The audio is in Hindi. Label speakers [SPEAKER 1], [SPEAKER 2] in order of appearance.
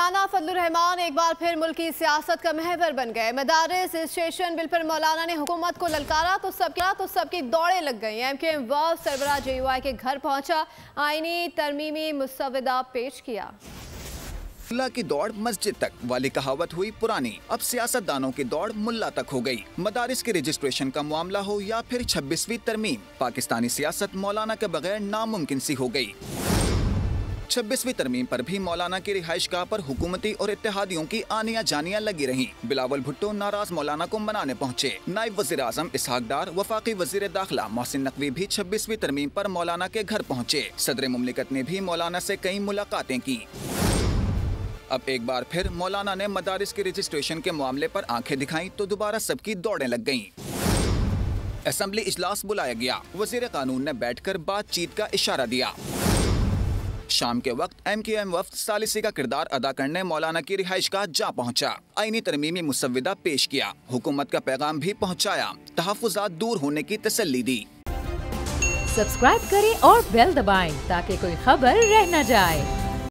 [SPEAKER 1] मौलाना फजलुर रहमान एक बार फिर मुल्क की सियासत का महवर बन गए। मदारिस रजिस्ट्रेशन बिल पर मौलाना ने हुकूमत को ललकारा तो सबकी दौड़े लग गई। MKM वफ़द सरबराह JUI के घर पहुंचा, आईनी तरमीमी मुसवदा पेश किया।
[SPEAKER 2] मुल्ला की दौड़ मस्जिद तक वाली कहावत हुई पुरानी, अब सियासतदानों की दौड़ मुल्ला तक हो गई। मदारिस के रजिस्ट्रेशन का मामला हो या फिर 26वीं तरमीम, पाकिस्तानी सियासत मौलाना के बगैर नामुमकिन सी हो गई। 26वीं तरमीम पर भी मौलाना की रिहाइशगाह पर हुकूमती और इत्तेहादियों की आनियां जानियां लगी रहीं। बिलावल भुट्टो नाराज मौलाना को मनाने पहुंचे। नायब वज़ीर आज़म इसहाक डार, वफाकी वज़ीर दाखिला मोहसिन नकवी भी 26वीं तरमीम पर मौलाना के घर पहुंचे। सदर मुमलिकत ने भी मौलाना से कई मुलाकातें की। अब एक बार फिर मौलाना ने मदारिस के रजिस्ट्रेशन के मामले पर आंखें दिखाईं तो दोबारा सबकी दौड़ें लग गईं। असेंबली इजलास बुलाया गया। वज़ीर कानून ने बैठकर बातचीत का इशारा दिया। शाम के वक्त MKM वफ़द सालिसी का किरदार अदा करने मौलाना की रिहाइशगाह जा पहुंचा। आईनी तरमीमी मुसव्विदा पेश किया, हुकूमत का पैगाम भी पहुंचाया, तहफ़्फ़ुज़ात दूर होने की तसल्ली दी।
[SPEAKER 3] सब्सक्राइब करें और बेल दबाएं ताकि कोई खबर रह न जाए।